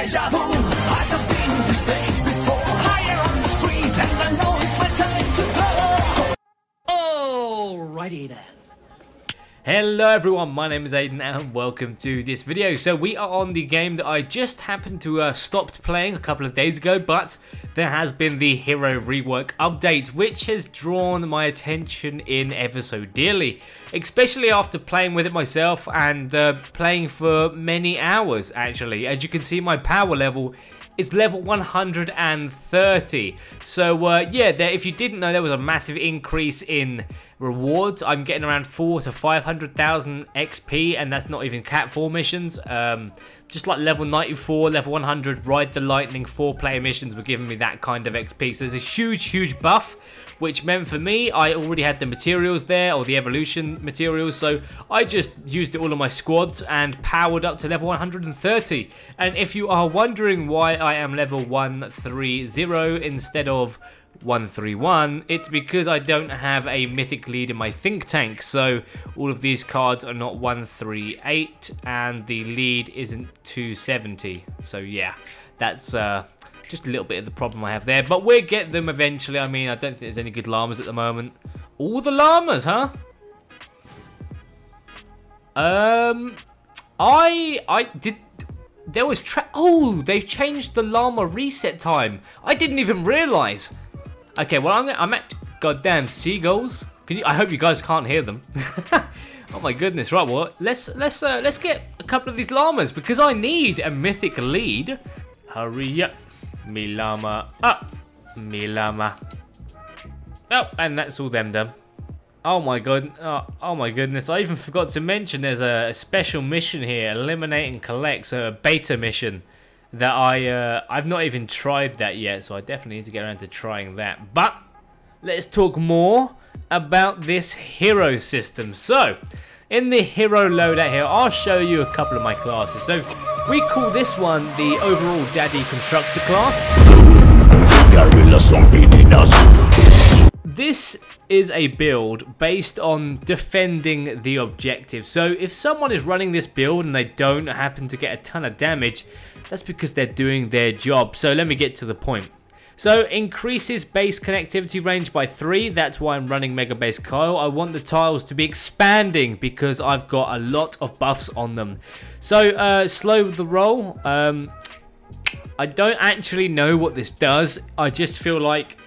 deja vu. I've just been in this place before. Higher on the street, and I know it's my time to go. Alrighty then. Hello everyone, my name is Aiden and welcome to this video. So we are on the game that I just happened to stopped playing a couple of days ago, but there has been the hero rework update, which has drawn my attention in ever so dearly, especially after playing with it myself and playing for many hours actually. As you can see, my power level is level 130. So yeah, if you didn't know, there was a massive increase in rewards. I'm getting around 400,000 to 500,000 XP, and that's not even Cat 4 missions. Just like level 94, level 100, Ride the Lightning 4-player missions were giving me that kind of XP. So there's a huge buff, which meant for me, I already had the materials there, or the evolution materials, so I just used it all on my squads and powered up to level 130. And if you are wondering why I am level 130 instead of 131, it's because I don't have a mythic lead in my think tank, so all of these cards are not 138 and the lead isn't 270. So yeah, that's just a little bit of the problem I have there, but we'll get them eventually. I mean, I don't think there's any good llamas at the moment. All the llamas, huh? I did. There was oh, they've changed the llama reset time. I didn't even realize. Okay, well I'm at goddamn seagulls. Can you? I hope you guys can't hear them. Oh my goodness! Right, well let's get a couple of these llamas because I need a mythic lead. Hurry up. Me llama up, me llama. Oh, and that's all them done. Oh my god, oh my goodness! I even forgot to mention there's a special mission here, eliminate and collect, so a beta mission that I've not even tried that yet, so I definitely need to get around to trying that. But let's talk more about this hero system. So, in the hero loadout here, I'll show you a couple of my classes. So, we call this one the overall daddy constructor class. This is a build based on defending the objective. So if someone is running this build and they don't happen to get a ton of damage, that's because they're doing their job. So let me get to the point. So increases base connectivity range by 3. That's why I'm running Mega Base Kyle. I want the tiles to be expanding because I've got a lot of buffs on them. So slow the roll. I don't actually know what this does. I just feel like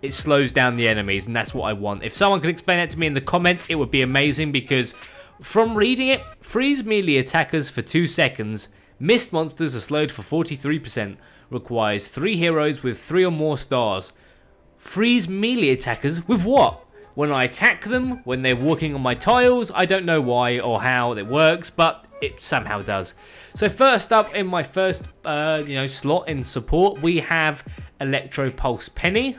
it slows down the enemies, and that's what I want. If someone could explain it to me in the comments, it would be amazing, because from reading it, freeze melee attackers for 2 seconds, missed monsters are slowed for 43%, requires 3 heroes with 3 or more stars. Freeze melee attackers with what? When I attack them, when they're walking on my tiles, I don't know why or how it works, but it somehow does. So first up in my first slot in support, we have Electro Pulse Penny,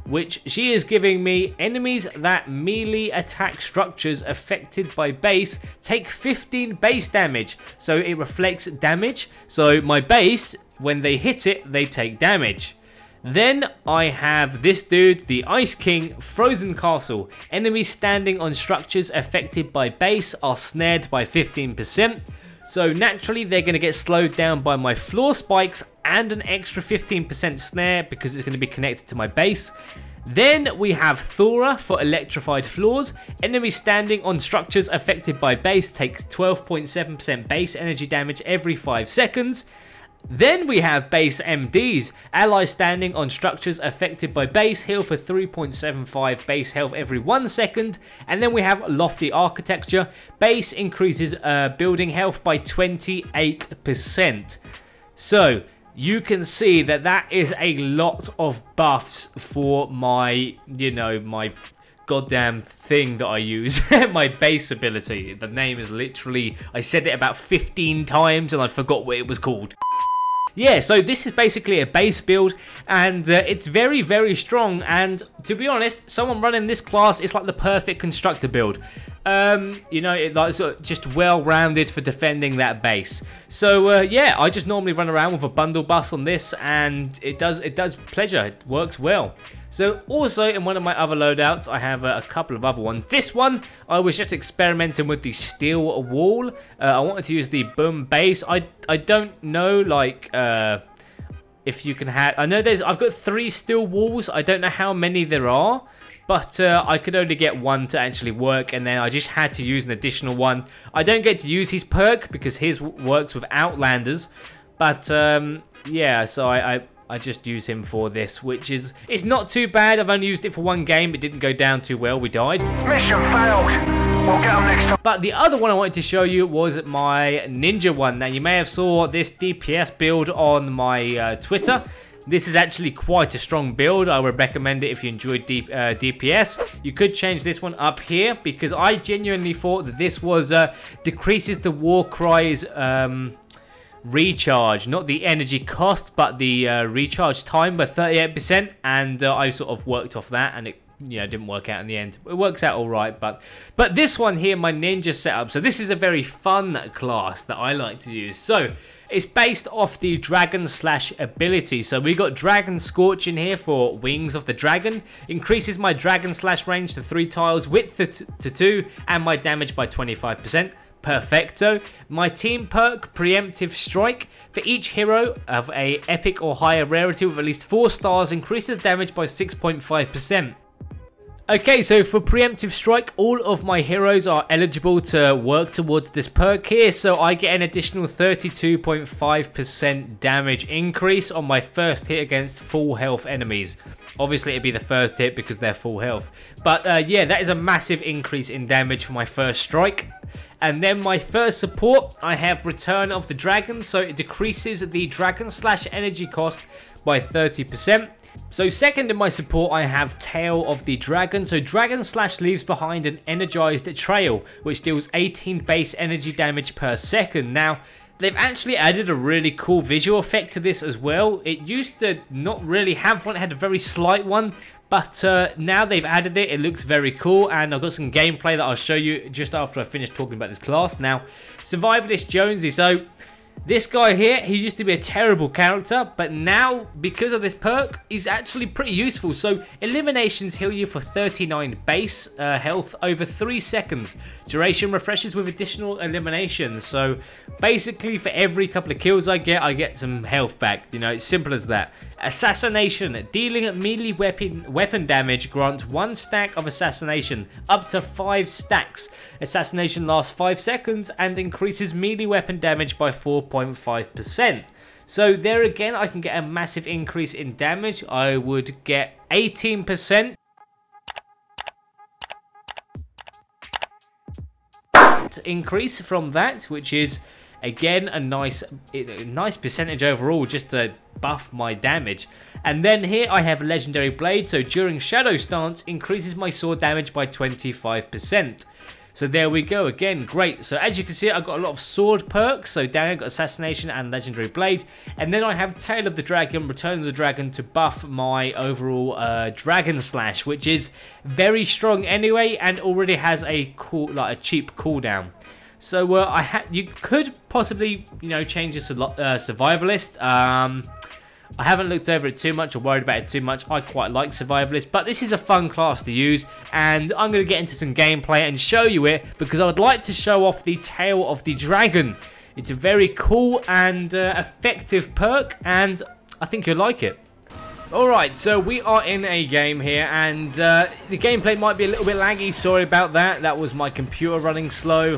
which she is giving me enemies that melee attack structures affected by base take 15 base damage. So it reflects damage. So my base, when they hit it, they take damage. Then I have this dude, the Ice King, Frozen Castle. Enemies standing on structures affected by base are snared by 15%. So naturally they're going to get slowed down by my floor spikes and an extra 15% snare because it's going to be connected to my base. Then we have Thora for electrified floors. Enemies standing on structures affected by base takes 12.7% base energy damage every 5 seconds. Then we have base MDs. Allies standing on structures affected by base heal for 3.75 base health every 1 second. And then we have Lofty Architecture. Base increases building health by 28%. So you can see that that is a lot of buffs for my, my goddamn thing that I use. My base ability. The name is literally, I said it about 15 times and I forgot what it was called. Yeah, so this is basically a base build, and it's very strong, and to be honest, someone running this class is like the perfect constructor build. It's just well-rounded for defending that base. So yeah, I just normally run around with a bundle bus on this, and it does pleasure. It works well. So also in one of my other loadouts, I have a couple of other ones. This one, I was just experimenting with the steel wall. I wanted to use the boom base. I don't know, like, if you can have... I know I've got 3 steel walls. I don't know how many there are. But I could only get one to actually work, and then I just had to use an additional one. I don't get to use his perk because his works with Outlanders. But yeah, so I just use him for this, which is... It's not too bad. I've only used it for 1 game. It didn't go down too well. We died. Mission failed. We'll get them next time. But the other one I wanted to show you was my ninja one. Now, you may have saw this DPS build on my Twitter. This is actually quite a strong build. I would recommend it if you enjoyed DPS. You could change this one up here because I genuinely thought that this was decreases the Warcry's recharge, not the energy cost, but the recharge time by 38%. And I sort of worked off that, and it didn't work out in the end. It works out all right, but this one here, my ninja setup. So this is a very fun class that I like to use. So it's based off the dragon slash ability. So we got Dragon Scorch in here for Wings of the Dragon. Increases my dragon slash range to 3 tiles, width to 2, and my damage by 25%. Perfecto. My team perk, Preemptive Strike. For each hero of a epic or higher rarity with at least 4 stars, increases damage by 6.5%. Okay, so for Preemptive Strike, all of my heroes are eligible to work towards this perk here, so I get an additional 32.5% damage increase on my first hit against full health enemies. Obviously, it'd be the first hit because they're full health. But yeah, that is a massive increase in damage for my first strike. And then my first support, I have Return of the Dragon, so it decreases the dragon slash energy cost by 30%. So second in my support, I have Tail of the Dragon. So Dragon Slash leaves behind an energized trail, which deals 18 base energy damage per second. Now, they've actually added a really cool visual effect to this as well. It used to not really have one, it had a very slight one. But now they've added it, it looks very cool, and I've got some gameplay that I'll show you just after I finish talking about this class. Now, Survivalist Jonesy, so this guy here, he used to be a terrible character, but now, because of this perk, he's actually pretty useful. So, eliminations heal you for 39 base health over 3 seconds. Duration refreshes with additional eliminations. So, basically, for every couple of kills I get some health back. It's simple as that. Assassination. Dealing melee weapon damage grants 1 stack of Assassination, up to 5 stacks. Assassination lasts 5 seconds and increases melee weapon damage by 4.5%. So there again, I can get a massive increase in damage. I would get 18% increase from that, which is again a nice percentage overall, just to buff my damage. And then here I have Legendary Blade, so during Shadow Stance increases my sword damage by 25%. So there we go, again, great. So as you can see, I've got a lot of sword perks. So down here I've got Assassination and Legendary Blade. And then I have Tail of the Dragon, Return of the Dragon to buff my overall Dragon Slash, which is very strong anyway, and already has a cool, like a cheap cooldown. So you could possibly, change this to Survivalist. I haven't looked over it too much or worried about it too much. I quite like Survivalist, but this is a fun class to use, and I'm going to get into some gameplay and show you it, because I would like to show off the Tail of the Dragon. It's a very cool and effective perk, and I think you'll like it. Alright, so we are in a game here, and the gameplay might be a little bit laggy. Sorry about that. That was my computer running slow,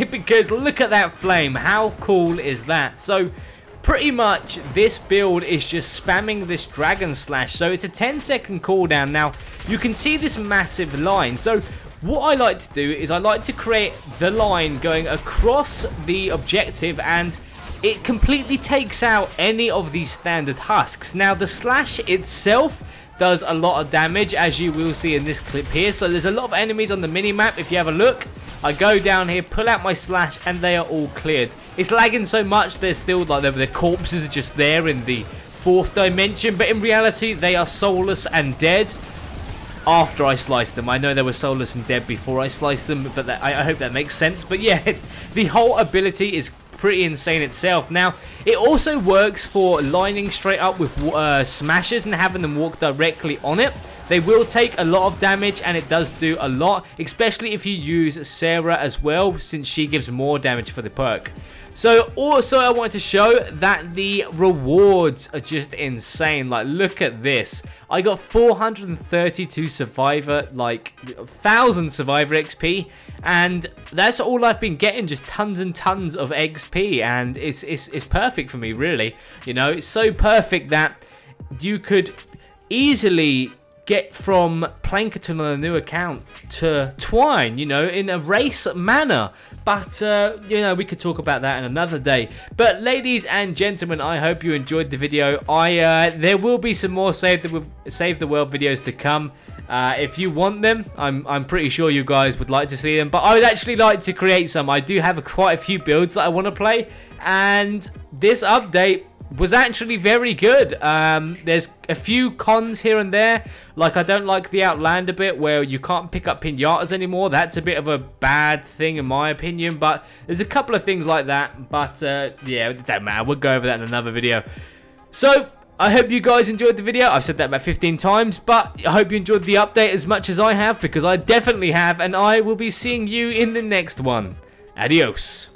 because look at that flame. How cool is that? So pretty much this build is just spamming this Dragon Slash. So it's a 10-second cooldown. Now, you can see this massive line. So what I like to do is I like to create the line going across the objective, and it completely takes out any of these standard husks. Now, the slash itself does a lot of damage, as you will see in this clip here. So there's a lot of enemies on the mini-map. If you have a look, I go down here, pull out my slash, and they are all cleared. It's lagging so much, they're still like the corpses are just there in the 4th dimension, but in reality, they are soulless and dead after I sliced them. I know they were soulless and dead before I sliced them, but I hope that makes sense. But yeah, the whole ability is pretty insane itself. Now, it also works for lining straight up with smashers and having them walk directly on it. They will take a lot of damage, and it does do a lot, especially if you use Sarah as well, since she gives more damage for the perk. So also I wanted to show that the rewards are just insane. Like, look at this. I got 432 survivor, like 1,000 survivor XP, and that's all I've been getting, just tons and tons of XP, and it's perfect for me, really. You know, it's so perfect that you could easily get from Plankerton on a new account to Twine, you know, in a race manner. But, you know, we could talk about that in another day. But, ladies and gentlemen, I hope you enjoyed the video. There will be some more Save the World videos to come. If you want them, I'm pretty sure you guys would like to see them. But I would actually like to create some. I do have quite a few builds that I want to play. And this update was actually very good. There's a few cons here and there, like I don't like the Outlander bit where you can't pick up pinatas anymore. That's a bit of a bad thing in my opinion, but there's a couple of things like that. But yeah, it doesn't matter, we'll go over that in another video. So I hope you guys enjoyed the video. I've said that about 15 times, but I hope you enjoyed the update as much as I have, because I definitely have, and I will be seeing you in the next one. Adios.